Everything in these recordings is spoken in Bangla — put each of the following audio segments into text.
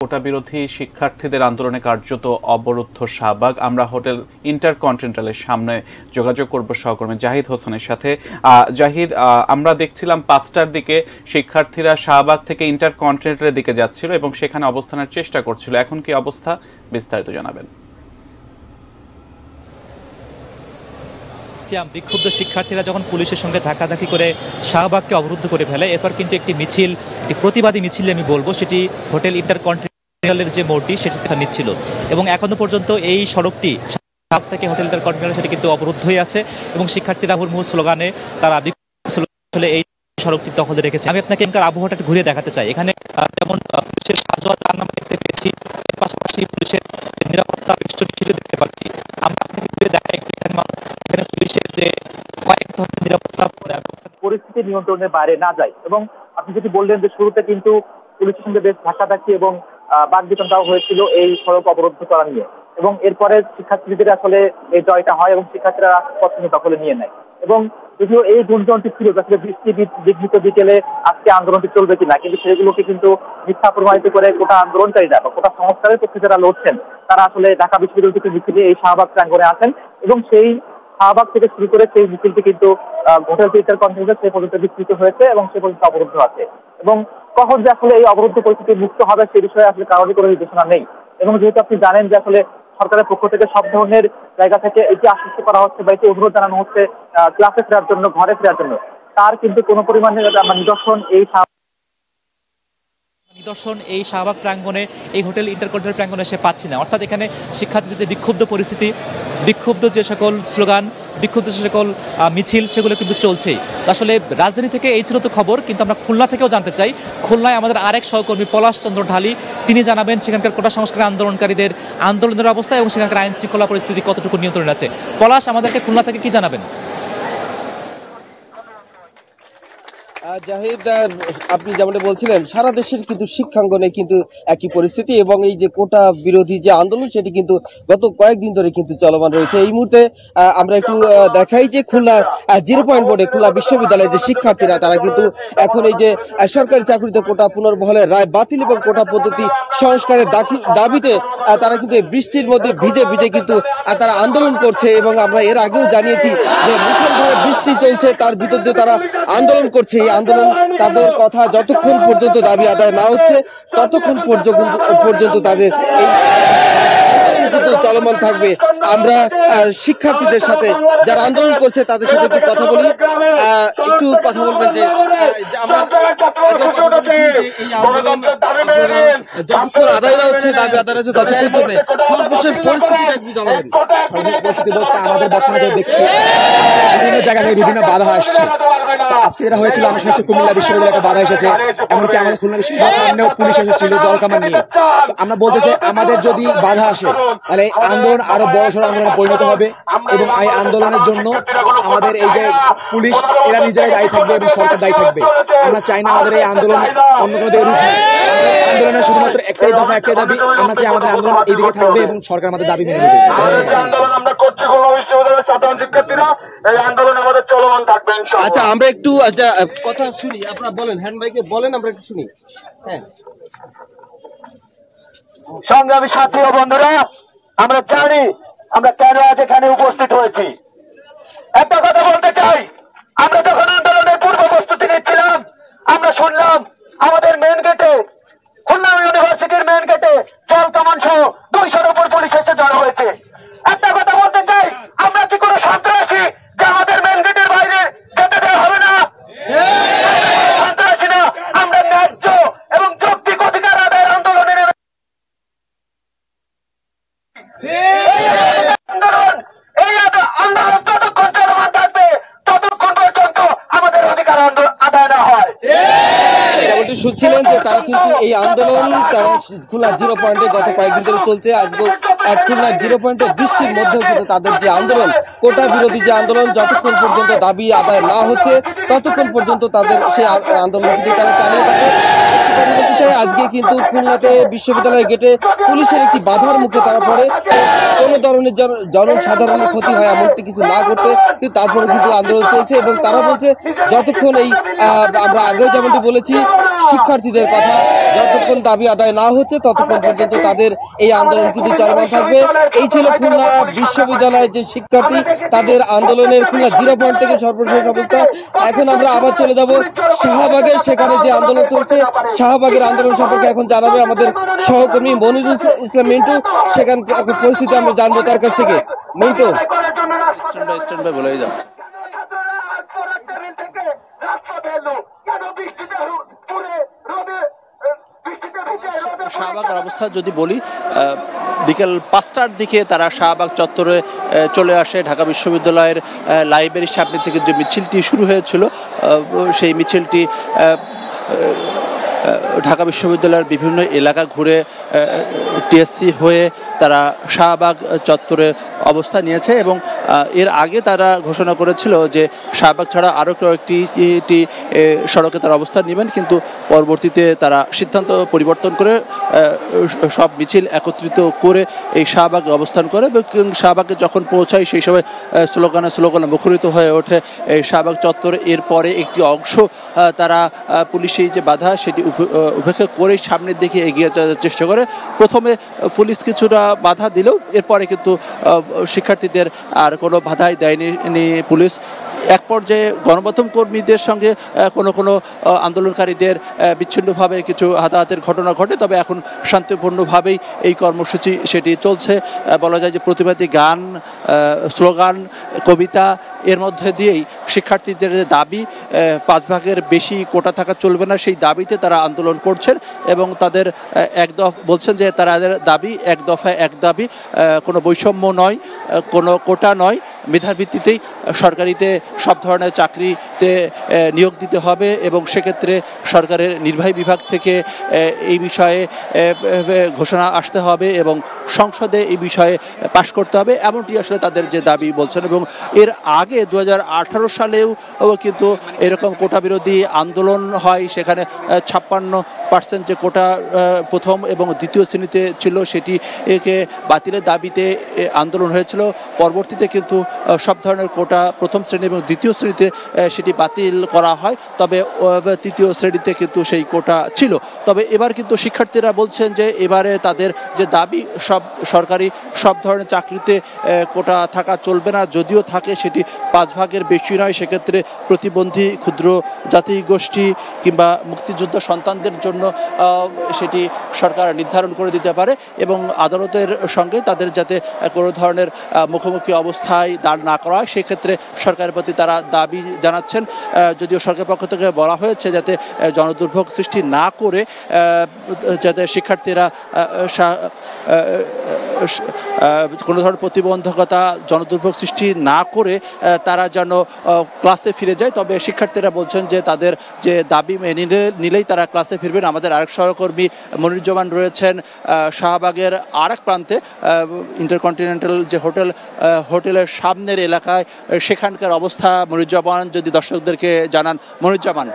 কোটা বিরোধী শিক্ষার্থীদের আন্দোলনে কার্যত অবরুদ্ধ শাহবাগ। আমরা হোটেল ইন্টারকন্টিনেন্টালের সামনে যোগাযোগ করব সহকর্মী জাহিদ হোসেনের সাথে। জাহিদ, আমরা দেখছিলাম 5টার দিকে শিক্ষার্থীরা শাহবাগ থেকে ইন্টারকন্টিনেন্টালের দিকে যাচ্ছিল এবং সেখানে অবস্থানের চেষ্টা করছিল। এখন কি অবস্থা, বিস্তারিত জানাবেন। বিক্ষুব্ধ শিক্ষার্থীরা যখন পুলিশের সঙ্গে ধাক্কাধাক্কি করে শাহবাগকে অবরুদ্ধ করে ফেলে, এরপর কিন্তু একটি প্রতিবাদী মিছিল আমি বলবো, সেটি হোটেল ইন্টারকন্টিনেন্টালের যে মোড়টি সেটি নিচ্ছিল এবং এখনো পর্যন্ত এই সড়কটি শাহবাগ থেকে হোটেল ইন্টারকন্টিনেন্টাল সেটি কিন্তু অবরুদ্ধ হয়ে আছে এবং শিক্ষার্থীরা হুড়মুড় স্লোগানে তারা আসলে এই সড়কটি দখলে রেখেছে। আমি আপনাকে এখানকার আবহাওয়াটা ঘুরিয়ে দেখাতে চাই। এখানে যেমন পুলিশের সাজোয়া যান আমরা দেখতে পেয়েছি, এর পাশাপাশি পুলিশের নিরাপত্তা বেষ্টনী দেখতে পাচ্ছি। আমরা আপনাকে ঘুরে দেখাই এখানে পুলিশের যে কয়েক ধরনের নিরাপত্তা পরিস্থিতি নিয়ন্ত্রণের বাইরে না যায়। এবং আপনি যেটি বললেন যে শুরুতে কিন্তু পুলিশের সঙ্গে বেশ ধাক্কাধাক্কি এবং বাকবিতণ্ডাও হয়েছিল এই সড়ক অবরুদ্ধ করা নিয়ে, এবং এরপরে শিক্ষার্থীদের আসলে এই জয়টা হয় এবং শিক্ষার্থীরা পথ দখলে নিয়ে নেয়। এবং যদিও এই গুঞ্জনটি ছিল আসলে বৃষ্টি বিঘ্নিত বিকেলে আজকে আন্দোলনটি চলবে কিনা, কিন্তু সেগুলোকে কিন্তু মিথ্যা প্রমাণিত করে কোটা আন্দোলনকারীরা বা কোটা সংস্কারের পক্ষে যারা লড়ছেন তারা আসলে ঢাকা বিশ্ববিদ্যালয় থেকে মিছিলে এই শাহবাগ প্রাঙ্গণে আসেন এবং সেই শাহবাগ থেকে শুরু করে সেই মিছিলটি কিন্তু হোটেল ইন্টারকন্টিনেন্টাল সে পর্যন্ত বিস্তৃত হয়েছে এবং সে পর্যন্ত অবরুদ্ধ আছে। এবং কখন যে আসলে এই অবরুদ্ধ পরিস্থিতি মুক্ত হবে সে বিষয়ে আসলে কারোরই কোনো নির্দেশনা নেই। এবং যেহেতু আপনি জানেন যে আসলে সরকারের পক্ষ থেকে সব ধরনের জায়গা থেকে এটি আশ্বস্ত করা হচ্ছে বা এটি অনুরোধ জানানো হচ্ছে ক্লাসে ফেরার জন্য, ঘরে ফেরার জন্য, তার কিন্তু কোনো পরিমাণে নিদর্শন এই শাহবাগ প্রাঙ্গণে, এই হোটেল ইন্টারকন্টিনেন্টাল প্রাঙ্গণে সে পাচ্ছি না। অর্থাৎ এখানে শিক্ষার্থীদের যে বিক্ষুব্ধ পরিস্থিতি, বিক্ষুব্ধ যে সকল স্লোগান, বিক্ষুব্ধ যে সকল মিছিল, সেগুলো কিন্তু চলছেই। আসলে রাজধানী থেকে এই ছিল তো খবর, কিন্তু আমরা খুলনা থেকেও জানতে চাই। খুলনায় আমাদের আরেক সহকর্মী পলাশ চন্দ্র ঢালি, তিনি জানাবেন সেখানকার কোটা সংস্কার আন্দোলনকারীদের আন্দোলনের অবস্থা এবং সেখানকার আইন শৃঙ্খলা পরিস্থিতি কতটুকু নিয়ন্ত্রণে আছে। পলাশ, আমাদেরকে খুলনা থেকে কি জানাবেন? জাহিদ, আপনি যেমনটা বলছিলেন, সারা দেশের কিন্তু শিক্ষাঙ্গনে কিন্তু একই পরিস্থিতি এবং এই যে কোটা বিরোধী যে আন্দোলন সেটি কিন্তু গত কয়েকদিন ধরে কিন্তু চলমান রয়েছে। এই মুহূর্তে আমরা একটু দেখাই যে খুলনা 0 পয়েন্ট বোর্ডে খুলনা বিশ্ববিদ্যালয়ের যে শিক্ষার্থীরা তারা কিন্তু এখন এই যে সরকারি চাকরিতে কোটা পুনর্বহালের রায় বাতিল এবং কোটা পদ্ধতি সংস্কারের দাবিতে তারা কিন্তু বৃষ্টির মধ্যে ভিজে ভিজে কিন্তু তারা আন্দোলন করছে এবং আমরা এর আগেও জানিয়েছি যে মুষলধারে বৃষ্টি চলছে, তার ভিতর দিয়ে তারা আন্দোলন করছে। এই আন্দোলন তাদের কথা যতক্ষণ পর্যন্ত দাবি আদায় না হচ্ছে ততক্ষণ পর্যন্ত তাদের এই চলমান থাকবে। আমরা শিক্ষার্থীদের সাথে যারা আন্দোলন করছে তাদের সাথে একটু কথা বলি। একটু কথা বলবেন যে আমরা এই আন্দোলন যতক্ষণ আদায় না হচ্ছে, দাবি আদায় হচ্ছে, ততক্ষণ চলবে। সর্বশেষ পরিস্থিতিটা একটু জানাবেন। পরিস্থিতি বলতে আমাদের বর্তমানে যে দেখছি বিভিন্ন জায়গায় বিভিন্ন বাধা আসছে। আজকে যেটা হয়েছিল, আমরা শুনেছি কুমিল্লা বিশ্ববিদ্যালয়ে একটা বাধা এসেছে, এমনকি আমাদের খুলনা বিশ্ববিদ্যালয়ের সামনেও পুলিশ এসেছিল জলকামান নিয়ে। আমরা বলতে চাই, আমাদের যদি বাধা আসে তাহলে আন্দোলন আরো বড়সড় আন্দোলনে পরিণত হবে এবং এই আন্দোলনের জন্য আমাদের এই যে পুলিশ, এরা নিজেরাই দায়ী থাকবে এবং সরকার দায়ী থাকবে। আমরা চাই না আমাদের এই আন্দোলন অন্য কোনো দিকে রূপ নেয়। আন্দোলনের শুধুমাত্র একটাই দফা, একটাই দাবি, আমরা চাই আমাদের আন্দোলন এই দিকে থাকবে এবং সরকার আমাদের দাবি মেনে নেবে। আচ্ছা, আমরা একটু কথা শুনি, আপনারা বলেন, হ্যান্ড মাইকে বলেন, আমরা একটু শুনি। হ্যাঁ, সংগ্রামী সাথী ও বন্ধুরা, আমরা জানি আমরা কেন আজ এখানে উপস্থিত হয়েছি। একটা কথা বলতে চাই, আমরা যখন আন্দোলনের পূর্ব প্রস্তুতি নিচ্ছিলাম, আমরা শুনলাম আমাদের মেন গেটে, খুলনা ইউনিভার্সিটির মেন গেটে জল কামান সহ 200-র উপর পুলিশ এসে জড়ো হয়েছে। একটা কথা বলতে চাই, আমরা কি কোনো সন্ত্রাসী যে আমাদের মেন গেটের বাইরে যেতে দেওয়া হবে না? সন্ত্রাসী না, আমরা ন্যায্য এবং যৌক্তিক অধিকার আদায়ের আন্দোলনের আন্দোলন ততক্ষণ চলমান থাকবে ততক্ষণ পর্যন্ত আমাদের অধিকার আদায় না হয়। যেমনটি শুনছিলেন যে তারা কিন্তু এই আন্দোলন তারা খুলনা 0 পয়েন্টে গত কয়েকদিন ধরে চলছে। আজকে খুলনা 0 পয়েন্টে বৃষ্টির মধ্যেও কিন্তু তাদের যে আন্দোলন, কোটা বিরোধী যে আন্দোলন, যতক্ষণ পর্যন্ত দাবি আদায় না হচ্ছে ততক্ষণ পর্যন্ত তাদের সেই আন্দোলন তারা চালিয়ে থাকে। কথা বলতে চাই, আজকে কিন্তু খুলনাতে বিশ্ববিদ্যালয়ের গেটে পুলিশের একটি বাধার মুখে তারা পড়ে। কোনো ধরনের জনসাধারণের ক্ষতি হয় এমনটি কিছু না করতে, কিন্তু তারপরে কিন্তু আন্দোলন চলছে এবং তারা বলছে যতক্ষণ এই আমরা আগেও যেমনটি বলেছি শিক্ষার্থীদের কথা, যতক্ষণ দাবি আদায় না হচ্ছে ততক্ষণ পর্যন্ত তাদের এই আন্দোলন কিন্তু চলমান থাকবে। এই ছিল খুলনা বিশ্ববিদ্যালয়ের যে শিক্ষার্থী তাদের আন্দোলনের খুলনা 0 পয়েন্ট থেকে সর্বশেষ অবস্থা। এখন আমরা আবার চলে যাব শাহবাগের, সেখানে যে আন্দোলন চলছে শাহবাগের আন্দোলন সম্পর্কে এখন জানাবে আমাদের সহকর্মী মনিরুল ইসলাম মিন্টু। সেখানকার পরিস্থিতি আমরা জানবো তার কাছ থেকে। মিন্টু, স্ট্যান্ড বাই বলেই যাচ্ছে। শাহবাগের অবস্থা যদি বলি, বিকেল 5টার দিকে তারা শাহবাগ চত্বরে চলে আসে। ঢাকা বিশ্ববিদ্যালয়ের লাইব্রেরির সামনে থেকে যে মিছিলটি শুরু হয়েছিল সেই মিছিলটি ঢাকা বিশ্ববিদ্যালয়ের বিভিন্ন এলাকা ঘুরে টিএসসি হয়ে তারা শাহবাগ চত্বরে অবস্থান নিয়েছে এবং এর আগে তারা ঘোষণা করেছিল যে শাহবাগ ছাড়া আরও কয়েকটি সড়কে তারা অবস্থান নেবেন, কিন্তু পরবর্তীতে তারা সিদ্ধান্ত পরিবর্তন করে সব মিছিল একত্রিত করে এই শাহবাগে অবস্থান করে এবং শাহবাগে যখন পৌঁছায় সেই সময় স্লোগানে মুখরিত হয়ে ওঠে এই শাহবাগ চত্বরে। এরপরে একটি অংশ তারা পুলিশের যে বাধা সেটি উপেক্ষা করে সামনের দিকে এগিয়ে যাওয়ার চেষ্টা করে। প্রথমে পুলিশ কিছুটা বাধা দিলেও এরপরে কিন্তু শিক্ষার্থীদের আর কোনো বাধাই দেয়নি পুলিশ। এক পর্যায়ে গণমাধ্যম কর্মীদের সঙ্গে কোনো আন্দোলনকারীদের বিচ্ছিন্নভাবে কিছু হাতাহাতের ঘটনা ঘটে, তবে এখন শান্তিপূর্ণভাবেই এই কর্মসূচি সেটি চলছে। বলা যায় যে প্রতিবাদী গান, স্লোগান, কবিতা এর মধ্যে দিয়েই শিক্ষার্থীদের যে দাবি 5 ভাগের বেশি কোটা থাকা চলবে না সেই দাবিতে তারা আন্দোলন করছেন এবং তাদের বলছেন যে তাদের দাবি এক দফায় এক দাবি, কোনো বৈষম্য নয়, কোনো কোটা নয়, মেধার ভিত্তিতেই সরকারিতে সব ধরনের চাকরিতে নিয়োগ দিতে হবে এবং সেক্ষেত্রে সরকারের নির্বাহী বিভাগ থেকে এই বিষয়ে ঘোষণা আসতে হবে এবং সংসদে এই বিষয়ে পাশ করতে হবে, এমনটি আসলে তাদের যে দাবি বলছেন। এবং এর আগে 2018 সালেও কিন্তু এরকম কোটা বিরোধী আন্দোলন হয়, সেখানে 56% যে কোটা প্রথম এবং দ্বিতীয় শ্রেণীতে ছিল সেটি একে বাতিলের দাবিতে আন্দোলন হয়েছিল। পরবর্তীতে কিন্তু সব ধরনের কোটা প্রথম শ্রেণী এবং দ্বিতীয় শ্রেণীতে সেটি বাতিল করা হয়, তবে তৃতীয় শ্রেণীতে কিন্তু সেই কোটা ছিল। তবে এবার কিন্তু শিক্ষার্থীরা বলছেন যে এবারে তাদের যে দাবি সরকারি সব ধরনের চাকরিতে কোটা থাকা চলবে না, যদিও থাকে সেটি 5 ভাগের বেশি নয়, সেক্ষেত্রে প্রতিবন্ধী ক্ষুদ্র জাতি গোষ্ঠী কিংবা মুক্তিযোদ্ধা সন্তানদের জন্য সেটি সরকার নির্ধারণ করে দিতে পারে এবং আদালতের সঙ্গে তাদের যাতে কোনো ধরনের মুখোমুখি অবস্থায় দাঁড় না করা হয় সেক্ষেত্রে সরকারের প্রতি তারা দাবি জানাচ্ছেন। যদিও সরকারের পক্ষ থেকে বলা হয়েছে যাতে জনদুর্ভোগ সৃষ্টি না করে যাতে শিক্ষার্থীরা কোনো ধরনের প্রতিবন্ধকতা জনদুর্ভোগ সৃষ্টি না করে তারা যেন ক্লাসে ফিরে যায়, তবে শিক্ষার্থীরা বলছেন যে তাদের যে দাবি মেনে নিলেই তারা ক্লাসে ফিরবেন। আমাদের আরেক সহকর্মী মনিরুজ্জামান রয়েছেন শাহবাগের আরেক প্রান্তে, ইন্টারকন্টিনেন্টাল যে হোটেলের সামনের এলাকায়, সেখানকার অবস্থা মনিরুজ্জামান যদি দর্শকদেরকে জানান। মনিরুজ্জামান।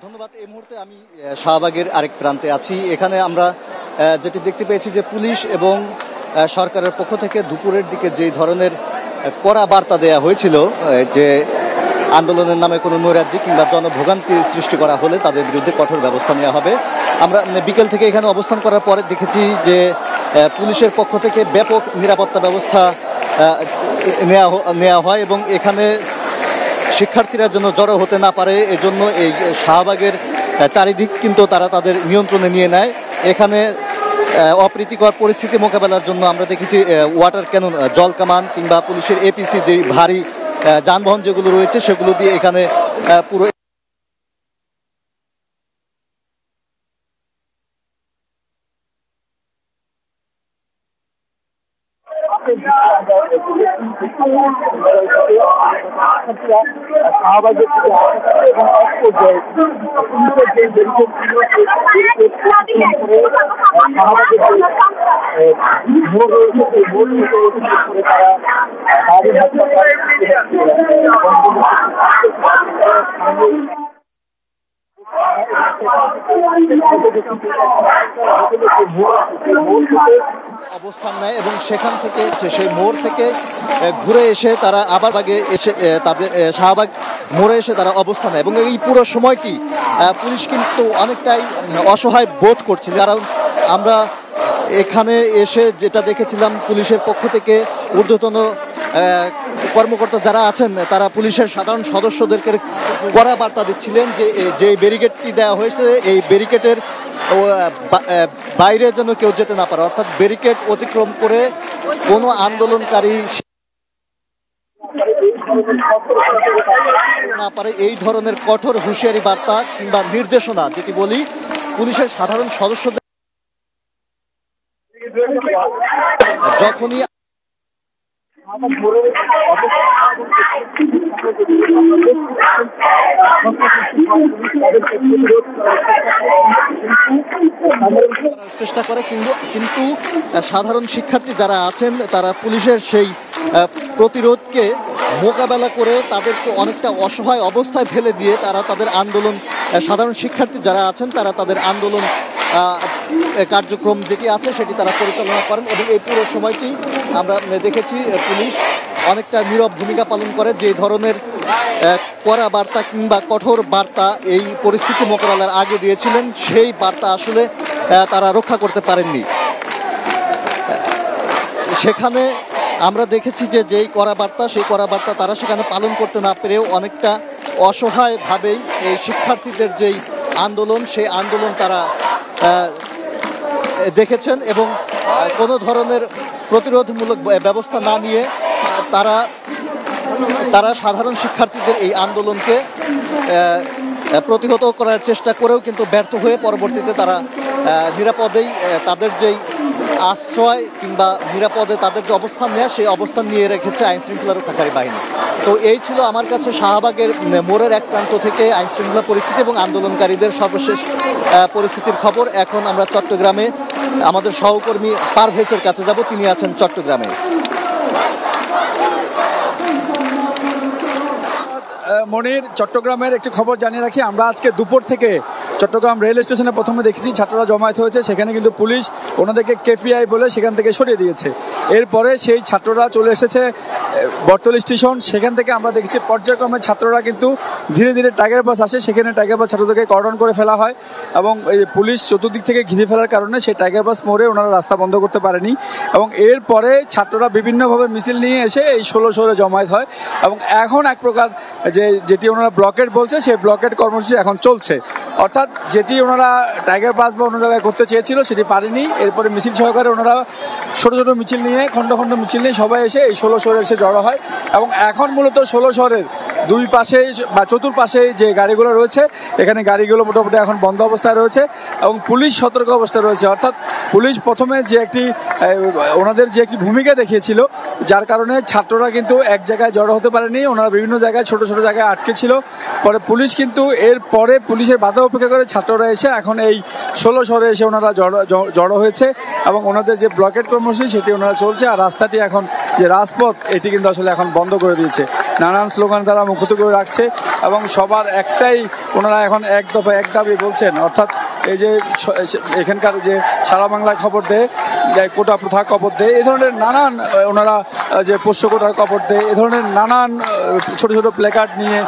ধন্যবাদ। এই মুহূর্তে আমি শাহবাগের আরেক প্রান্তে আছি। এখানে আমরা যেটি দেখতে পেয়েছি যে পুলিশ এবং সরকারের পক্ষ থেকে দুপুরের দিকে যে ধরনের কড়া বার্তা দেওয়া হয়েছিল যে আন্দোলনের নামে কোনো নৈরাজ্য কিংবা জনভোগান্তি সৃষ্টি করা হলে তাদের বিরুদ্ধে কঠোর ব্যবস্থা নেওয়া হবে। আমরা বিকেল থেকে এখানে অবস্থান করার পরে দেখেছি যে পুলিশের পক্ষ থেকে ব্যাপক নিরাপত্তা ব্যবস্থা নেওয়া হয় এবং এখানে শিক্ষার্থীরা যেন জড়ো হতে না পারে এজন্য এই শাহবাগের চারিদিক কিন্তু তারা তাদের নিয়ন্ত্রণে নিয়ে নেয়। এখানে অপ্রীতিকর পরিস্থিতি মোকাবেলার জন্য আমরা দেখেছি ওয়াটার ক্যানন, জল কামান কিংবা পুলিশের এপিসি যে ভারী যানবাহন যেগুলো রয়েছে সেগুলো দিয়ে এখানে পুরো শাহবাগের এবং এক পর্যায়ে তারা অবস্থান নেয় এবং সেখান থেকে সেই মোড় থেকে ঘুরে এসে তারা আবার বাগে এসে তাদের শাহবাগ মোড়ে এসে তারা অবস্থান নেয় এবং এই পুরো সময়টি পুলিশ কিন্তু অনেকটাই অসহায় বোধ করছিল। কারণ আমরা এখানে এসে যেটা দেখেছিলাম, পুলিশের পক্ষ থেকে ঊর্ধ্বতন কর্মকর্তা যারা আছেন তারা পুলিশের সাধারণ সদস্যদেরকে কড়া বার্তা দিচ্ছিলেন যে ব্যারিকেডটি দেওয়া হয়েছে এই ব্যারিকেডের বাইরে যেন কেউ যেতে না পারে, অর্থাৎ ব্যারিকেড অতিক্রম করে কোনো আন্দোলনকারী না পারে, এই ধরনের কঠোর হুঁশিয়ারি বার্তা কিংবা নির্দেশনা যেটি বলি পুলিশের সাধারণ সদস্যদের যখনই চেষ্টা করে, কিন্তু সাধারণ শিক্ষার্থী যারা আছেন তারা পুলিশের সেই প্রতিরোধকে মোকাবেলা করে তাদেরকে অনেকটা অসহায় অবস্থায় ফেলে দিয়ে তারা তাদের আন্দোলন, সাধারণ শিক্ষার্থী যারা আছেন তারা তাদের আন্দোলন কার্যক্রম যেটি আছে সেটি তারা পরিচালনা করেন। এবং এই পুরো সময়টি আমরা দেখেছি পুলিশ অনেকটা নীরব ভূমিকা পালন করে। যে ধরনের কড়া বার্তা কিংবা কঠোর বার্তা এই পরিস্থিতি মোকাবেলার আগে দিয়েছিলেন, সেই বার্তা আসলে তারা রক্ষা করতে পারেননি। সেখানে আমরা দেখেছি যে যেই কড়া বার্তা, সেই কড়া বার্তা তারা সেখানে পালন করতে না পেরেও অনেকটা অসহায়ভাবেই এই শিক্ষার্থীদের যেই আন্দোলন, সেই আন্দোলন তারা দেখেছেন এবং কোনো ধরনের প্রতিরোধমূলক ব্যবস্থা না নিয়ে তারা সাধারণ শিক্ষার্থীদের এই আন্দোলনকে প্রতিহত করার চেষ্টা করেও কিন্তু ব্যর্থ হয়ে পরবর্তীতে তারা নিরাপদেই তাদের যেই আশ্রয় কিংবা নিরাপদে তাদের যে অবস্থান নেয় সেই অবস্থান নিয়ে রেখেছে আইনশৃঙ্খলা রক্ষাকারী বাহিনী। তো এই ছিল আমার কাছে শাহবাগের মোড়ের এক প্রান্ত থেকে আইনশৃঙ্খলা পরিস্থিতি এবং আন্দোলনকারীদের সর্বশেষ পরিস্থিতির খবর। এখন আমরা চট্টগ্রামে আমাদের সহকর্মী পারভেজের কাছে যাব, তিনি আছেন চট্টগ্রামে। মনির, চট্টগ্রামের একটি খবর জানিয়ে রাখি, আমরা আজকে দুপুর থেকে চট্টগ্রাম রেল স্টেশনে প্রথমে দেখেছি ছাত্ররা জমায়েত হয়েছে, সেখানে কিন্তু পুলিশ ওনাদেরকে কেপিআই বলে সেখান থেকে সরিয়ে দিয়েছে। এরপরে সেই ছাত্ররা চলে এসেছে বটতলী স্টেশন, সেখান থেকে আমরা দেখেছি পর্যায়ক্রমে ছাত্ররা কিন্তু ধীরে ধীরে টাইগার বাস আসে, সেখানে টাইগার বাস ছাত্রদেরকে কর্ডন করে ফেলা হয় এবং এই পুলিশ চতুর্দিক থেকে ঘিরে ফেলার কারণে সেই টাইগার বাস মোড়ে ওনারা রাস্তা বন্ধ করতে পারেনি এবং এরপরে ছাত্ররা বিভিন্নভাবে মিছিল নিয়ে এসে এই 16 শহরে জমায়েত হয় এবং এখন এক প্রকার যেটি ওনারা ব্লকেট বলছে সেই ব্লকেট কর্মসূচি এখন চলছে। অর্থাৎ যেটি ওনারা টাইগার পাস বা অন্য জায়গায় করতে চেয়েছিল সেটি পারেনি, এরপরে মিছিল সহকারে ওনারা ছোট ছোট মিছিল নিয়ে খণ্ড খণ্ড মিছিল নিয়ে সবাই এসে এই 16 শহরে এসে জড়ো হয় এবং এখন মূলত 16 শহরের দুই পাশে বা চতুর্পাশে যে গাড়িগুলো রয়েছে এখানে গাড়িগুলো মোটামুটি এখন বন্ধ অবস্থায় রয়েছে এবং পুলিশ সতর্ক অবস্থায় রয়েছে। অর্থাৎ পুলিশ প্রথমে যে ওনাদের যে একটি ভূমিকা দেখিয়েছিল যার কারণে ছাত্ররা কিন্তু এক জায়গায় জড়ো হতে পারেনি, ওনারা বিভিন্ন জায়গায় ছোট ছোট জায়গায় আটকে ছিল। পরে পুলিশ কিন্তু এর পরে পুলিশের বাধা উপেক্ষা করে ছাত্ররা এসে এখন এই 16 শহরে এসে ওনারা জড়ো হয়েছে এবং ওনাদের যে ব্লকেট কর্মসূচি সেটি ওনারা চলছে। আর রাস্তাটি এখন যে রাজপথ এটি কিন্তু আসলে এখন বন্ধ করে দিয়েছে, নানান স্লোগান তারা মুখরিত করে রাখছে এবং সবার একটাই ওনারা এখন এক দফা এক দাবি বলছেন। অর্থাৎ এই যে এখানকার যে সারা বাংলায় খবর দেয়, কোটা প্রথা খবর দেয়, এই ধরনের নানান ওনারা যে পোষ্য কোটার খবর দেয়, এই ধরনের নানান ছোট ছোট প্লেকার্ড নিয়ে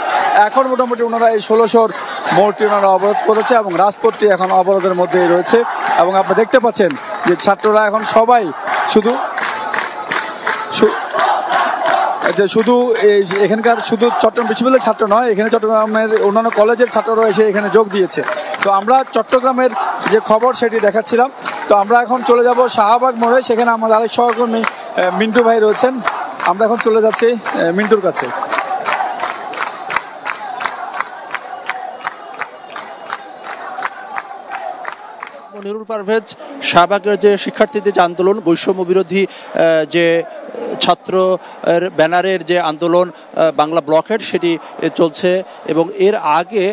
এখন মোটামুটি ওনারা এই 16 শহর মোড়টি ওনারা অবরোধ করেছে এবং রাজপথটি এখন অবরোধের মধ্যেই রয়েছে এবং আপনি দেখতে পাচ্ছেন যে ছাত্ররা এখন সবাই শুধু এখানকার শুধু চট্টগ্রাম বিশ্ববিদ্যালয়ের ছাত্র নয়, এখানে চট্টগ্রামের অন্যান্য কলেজের ছাত্ররা এসে এখানে যোগ দিয়েছে। তো আমরা চট্টগ্রামের যে খবর সেটি দেখাচ্ছিলাম। তো আমরা এখন চলে যাব শাহবাগ মোড়ে, সেখানে আমাদের আরেক সহকর্মী মিন্টু ভাই রয়েছেন, আমরা এখন চলে যাচ্ছি মিন্টুর কাছে। মনিরুল পারভেজ, শাহবাগের যে শিক্ষার্থীদের যে আন্দোলন, বৈষম্য বিরোধী যে ছাত্র ব্যানারের যে আন্দোলন বাংলা ব্লকের সেটি চলছে এবং এর আগে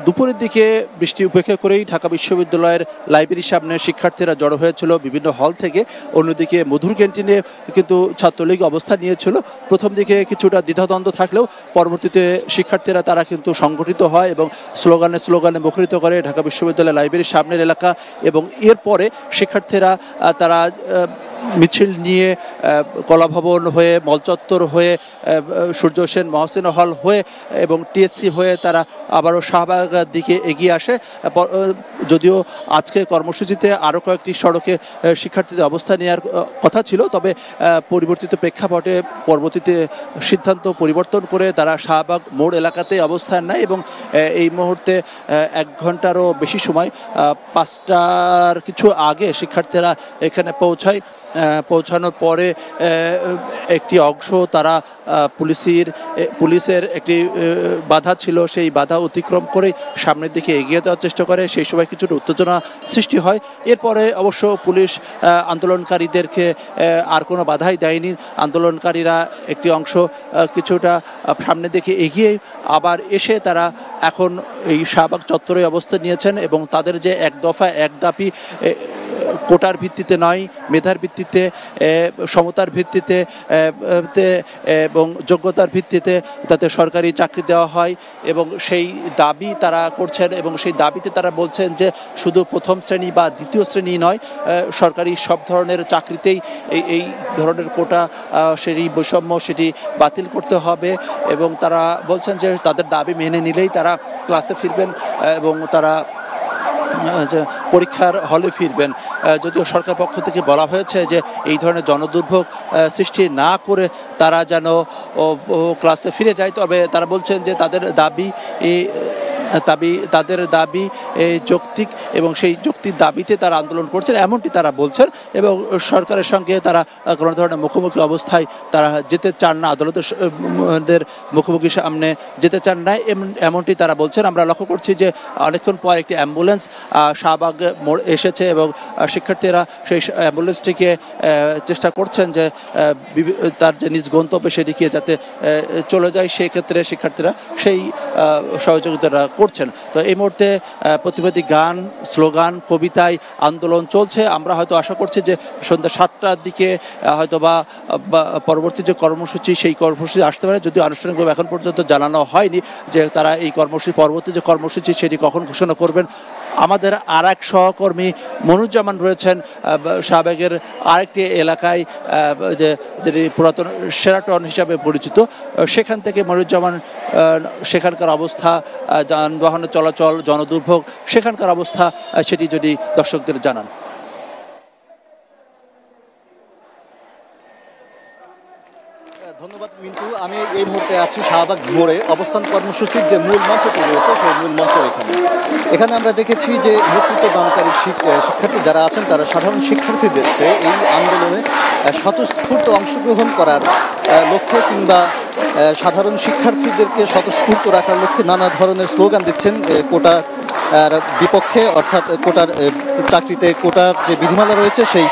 দুপুরের দিকে বৃষ্টি উপেক্ষা করেই ঢাকা বিশ্ববিদ্যালয়ের লাইব্রেরির সামনে শিক্ষার্থীরা জড়ো হয়েছিল বিভিন্ন হল থেকে। অন্যদিকে মধুর ক্যান্টিনে কিন্তু ছাত্রলীগ অবস্থান নিয়েছিল। প্রথম দিকে কিছুটা দ্বিধাদ্বন্দ্ব থাকলেও পরবর্তীতে শিক্ষার্থীরা তারা কিন্তু সংগঠিত হয় এবং স্লোগানে মুখরিত করে ঢাকা বিশ্ববিদ্যালয় লাইব্রেরির সামনের এলাকা। এবং এরপরে শিক্ষার্থীরা তারা মিছিল নিয়ে কলাভবন হয়ে, মলচত্বর হয়ে, সূর্য সেন মহসিন হল হয়ে এবং টিএসসি হয়ে তারা আবারও শাহবাগের দিকে এগিয়ে আসে। যদিও আজকে কর্মসূচিতে আরও কয়েকটি সড়কে শিক্ষার্থীদের অবস্থান নেওয়ার কথা ছিল, তবে পরিবর্তিত প্রেক্ষাপটে পরবর্তীতে সিদ্ধান্ত পরিবর্তন করে তারা শাহবাগ মোড় এলাকাতে অবস্থান নেয় এবং এই মুহূর্তে 1 ঘন্টারও বেশি সময় 5টার কিছু আগে শিক্ষার্থীরা এখানে পৌঁছানোর পরে একটি অংশ তারা পুলিশের একটি বাধা ছিল, সেই বাধা অতিক্রম করে সামনের দিকে এগিয়ে যাওয়ার চেষ্টা করে। সেই সময় কিছুটা উত্তেজনা সৃষ্টি হয়। এরপরে অবশ্য পুলিশ আন্দোলনকারীদেরকে আর কোনো বাধাই দেয়নি। আন্দোলনকারীরা একটি অংশ কিছুটা সামনের দিকে এগিয়ে আবার এসে তারা এখন এই শাহবাগ চত্বরে অবস্থান নিয়েছেন এবং তাদের যে এক দফা এক দাবি, কোটার ভিত্তিতে নয়, মেধার ভিত্তিতে, সমতার ভিত্তিতে এবং যোগ্যতার ভিত্তিতে তাতে সরকারি চাকরি দেওয়া হয় এবং সেই দাবি তারা করছেন। এবং সেই দাবিতে তারা বলছেন যে শুধু প্রথম শ্রেণী বা দ্বিতীয় শ্রেণী নয়, সরকারি সব ধরনের চাকরিতেই এই ধরনের কোটা, সেই বৈষম্য সেটি বাতিল করতে হবে। এবং তারা বলছেন যে তাদের দাবি মেনে নিলেই তারা ক্লাসে ফিরবেন এবং তারা পরীক্ষার হলে ফিরবেন। যদিও সরকার পক্ষ থেকে বলা হয়েছে যে এই ধরনের জনদুর্ভোগ সৃষ্টি না করে তারা যেন ক্লাসে ফিরে যায়, তবে তারা বলছেন যে তাদের দাবি যৌক্তিক এবং সেই যৌক্তিক দাবিতে তারা আন্দোলন করছেন এমনটি তারা বলছেন। এবং সরকারের সঙ্গে তারা কোনো ধরনের মুখোমুখি অবস্থায় তারা যেতে চান না, আদালতের মুখোমুখি সামনে যেতে চান না এমনটি তারা বলছেন। আমরা লক্ষ্য করছি যে অনেকক্ষণ পর একটি অ্যাম্বুলেন্স শাহবাগ মোড় এসেছে এবং শিক্ষার্থীরা সেই অ্যাম্বুলেন্সটিকে চেষ্টা করছেন যে তার যে নিজ গন্তব্যে সেদিকে যাতে চলে যায়, সেই ক্ষেত্রে শিক্ষার্থীরা সেই সহযোগিতাটা করছেন। তো এই মুহূর্তে প্রতিবাদী গান, স্লোগান, কবিতায় আন্দোলন চলছে। আমরা হয়তো আশা করছি যে সন্ধ্যা 7টার দিকে হয়তো বা পরবর্তী যে কর্মসূচি সেই কর্মসূচি আসতে পারে, যদিও আনুষ্ঠানিকভাবে এখন পর্যন্ত জানানো হয়নি যে তারা এই পরবর্তী যে কর্মসূচি সেটি কখন ঘোষণা করবেন। আমাদের আর এক সহকর্মী মনুজ্জামান রয়েছেন শাহবাগের আরেকটি এলাকায়, যেটি পুরাতন শেরাটন হিসাবে পরিচিত, সেখান থেকে মনুজ্জামান সেখানকার অবস্থা, যানবাহনের চলাচল, জনদুর্ভোগ, সেখানকার অবস্থা সেটি যদি দর্শকদের জানান। ধন্যবাদ মিন্টু। আমি এই মুহূর্তে আছি শাহবাগ মোড়ে। অবস্থান কর্মসূচির যে মূল মঞ্চটি রয়েছে সেই মূল মঞ্চ এখানে আমরা দেখেছি যে নেতৃত্ব দানকারী শিক্ষার্থী যারা আছেন তারা সাধারণ শিক্ষার্থীদেরকে এই আন্দোলনে স্বতঃস্ফূর্ত অংশগ্রহণ করার লক্ষ্যে কিংবা সাধারণ শিক্ষার্থীদেরকে স্বতঃস্ফূর্ত রাখার লক্ষ্যে নানা ধরনের স্লোগান দিচ্ছেন কোটার বিপক্ষে, অর্থাৎ কোটার চাকরিতে কোটার যে বিধিমালা রয়েছে সেই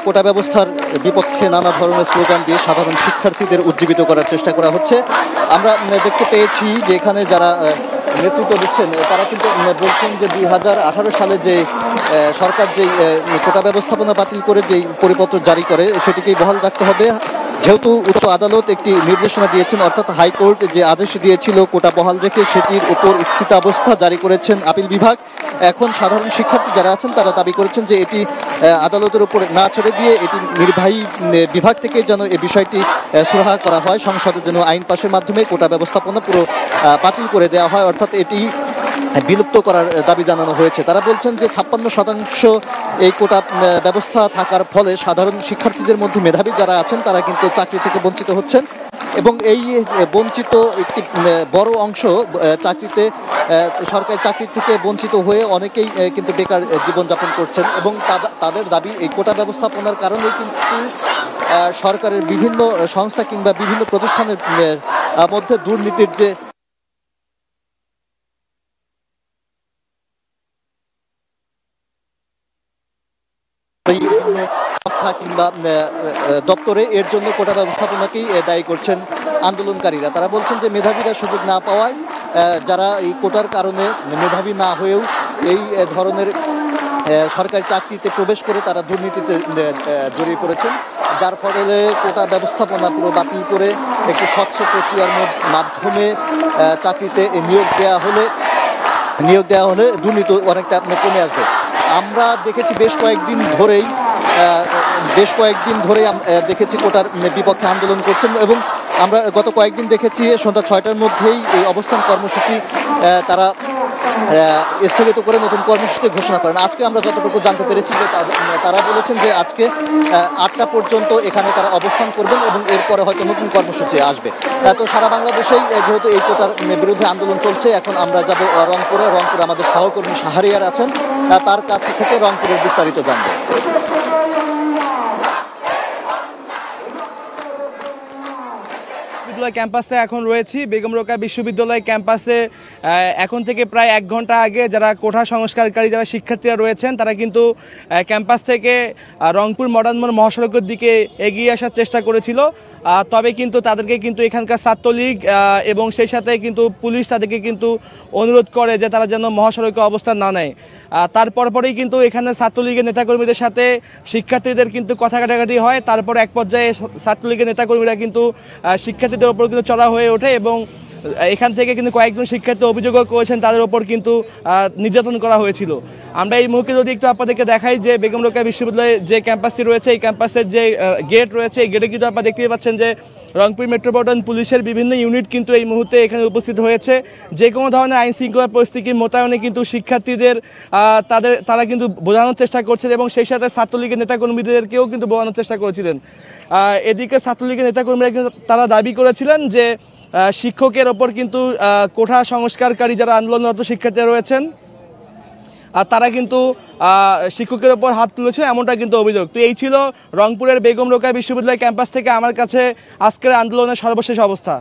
কোটা ব্যবস্থার বিপক্ষে নানা ধরনের স্লোগান দিয়ে সাধারণ শিক্ষার্থীদের উজ্জীবিত করার চেষ্টা করা হচ্ছে। আমরা দেখতে পেয়েছি যে এখানে যারা নেতৃত্ব দিচ্ছেন তারা কিন্তু বলছেন যে 2018 সালে যে সরকার যেই কোটা ব্যবস্থাপনা বাতিল করে যেই পরিপত্র জারি করে সেটিকেই বহাল রাখতে হবে। যেহেতু উচ্চ আদালত একটি নির্দেশনা দিয়েছেন, অর্থাৎ হাইকোর্ট যে আদেশ দিয়েছিল কোটা বহাল রেখে সেটির উপর স্থিতাবস্থা জারি করেছেন আপিল বিভাগ। এখন সাধারণ শিক্ষার্থী যারা আছেন তারা দাবি করেছেন যে এটি আদালতের উপর না ছেড়ে দিয়ে এটি নির্বাহী বিভাগ থেকে যেন এই বিষয়টি সুরাহা করা হয়, সংসদে যেন আইন পাশের মাধ্যমে কোটা ব্যবস্থাপনা পুরো বাতিল করে দেওয়া হয়, অর্থাৎ এটি বিলুপ্ত করার দাবি জানানো হয়েছে। তারা বলছেন যে 56% এই কোটা ব্যবস্থা থাকার ফলে সাধারণ শিক্ষার্থীদের মধ্যে মেধাবী যারা আছেন তারা কিন্তু চাকরি থেকে বঞ্চিত হচ্ছেন এবং এই বঞ্চিত একটি বড় অংশ চাকরিতে সরকারি চাকরি থেকে বঞ্চিত হয়ে অনেকেই কিন্তু বেকার জীবনযাপন করছেন এবং তাদের দাবি এই কোটা ব্যবস্থাপনার কারণেই কিন্তু সরকারের বিভিন্ন সংস্থা কিংবা বিভিন্ন প্রতিষ্ঠানের মধ্যে দুর্নীতির যে ব্যবস্থা কিংবা দপ্তরে, এর জন্য কোটা ব্যবস্থাপনাকেই দায়ী করছেন আন্দোলনকারীরা। তারা বলছেন যে মেধাবীরা সুযোগ না পাওয়ায় যারা এই কোটার কারণে মেধাবী না হয়েও এই ধরনের সরকারি চাকরিতে প্রবেশ করে তারা দুর্নীতিতে জড়িয়ে পড়েছেন, যার ফলে কোটা ব্যবস্থাপনা পুরো বাতিল করে একটি স্বচ্ছ প্রক্রিয়ার মাধ্যমে চাকরিতে নিয়োগ দেওয়া হলে দুর্নীতি অনেকটা কমে আসবে। আমরা দেখেছি বেশ কয়েকদিন ধরেই দেখেছি কোটার বিপক্ষে আন্দোলন করছেন, এবং আমরা গত কয়েকদিন দেখেছি সন্ধ্যা 6টার মধ্যেই এই অবস্থান কর্মসূচি তারা স্থগিত করে নতুন কর্মসূচি ঘোষণা করেন। আজকে আমরা যতটুকু জানতে পেরেছি যে তারা বলেছেন যে আজকে 8টা পর্যন্ত এখানে তারা অবস্থান করবেন এবং এরপরে হয়তো নতুন কর্মসূচি আসবে। তো সারা বাংলাদেশেই যেহেতু এই কোটার বিরুদ্ধে আন্দোলন চলছে, এখন আমরা যাব রংপুরে আমাদের সহকর্মী শাহরিয়ার আছেন, তার কাছ থেকে রংপুরের বিস্তারিত জানবো। ক্যাম্পাসে এখন রয়েছি, বেগম রোকেয়া বিশ্ববিদ্যালয় ক্যাম্পাসে এখন থেকে প্রায় 1 ঘন্টা আগে যারা কোঠা সংস্কারকারী যারা শিক্ষার্থীরা রয়েছেন তারা কিন্তু ক্যাম্পাস থেকে রংপুর মডার্ন মোড় মহাসড়কের দিকে এগিয়ে আসার চেষ্টা করেছিল, তবে কিন্তু তাদেরকে কিন্তু এখানকার ছাত্রলীগ এবং সেই সাথে কিন্তু পুলিশ তাদেরকে কিন্তু অনুরোধ করে যে তারা যেন মহাসড়কে অবস্থান না নেয়। তারপরেই কিন্তু এখানে ছাত্রলীগের নেতাকর্মীদের সাথে শিক্ষার্থীদের কিন্তু কথা কাটাকাটি হয়। তারপর এক পর্যায়ে ছাত্রলীগের নেতাকর্মীরা কিন্তু শিক্ষার্থীদের ওপর কিন্তু চড়া হয়ে ওঠে এবং এখান থেকে কিন্তু কয়েকজন শিক্ষার্থী অভিযোগও করেছেন তাদের ওপর কিন্তু নির্যাতন করা হয়েছিল। আমরা এই মুহূর্তে যদি একটু আপনাদেরকে দেখাই যে বেগম রোকেয়া বিশ্ববিদ্যালয়ের যে ক্যাম্পাসটি রয়েছে, এই ক্যাম্পাসের যে গেট রয়েছে, এই গেটে কিন্তু আপনারা দেখতেই পাচ্ছেন যে রংপুর মেট্রোপলিটন পুলিশের বিভিন্ন ইউনিট কিন্তু এই মুহূর্তে এখানে উপস্থিত হয়েছে। যে কোনো ধরনের আইন শৃঙ্খলা পরিস্থিতি মোতায়েনে কিন্তু শিক্ষার্থীদের তারা কিন্তু বোঝানোর চেষ্টা করছেন এবং সেই সাথে ছাত্রলীগের নেতাকর্মীদেরকেও কিন্তু বোঝানোর চেষ্টা করেছিলেন। এদিকে ছাত্রলীগের নেতাকর্মীরা কিন্তু তারা দাবি করেছিলেন যে শিক্ষকের ওপর কিন্তু কোঠা সংস্কারকারী যারা আন্দোলনরত শিক্ষার্থীরা রয়েছেন আর তারা কিন্তু শিক্ষকের ওপর হাত তুলেছে, এমনটা কিন্তু অভিযোগ। তো এই ছিল রংপুরের বেগম রোকেয়া বিশ্ববিদ্যালয় ক্যাম্পাস থেকে আমার কাছে আজকের আন্দোলনের সর্বশেষ অবস্থা।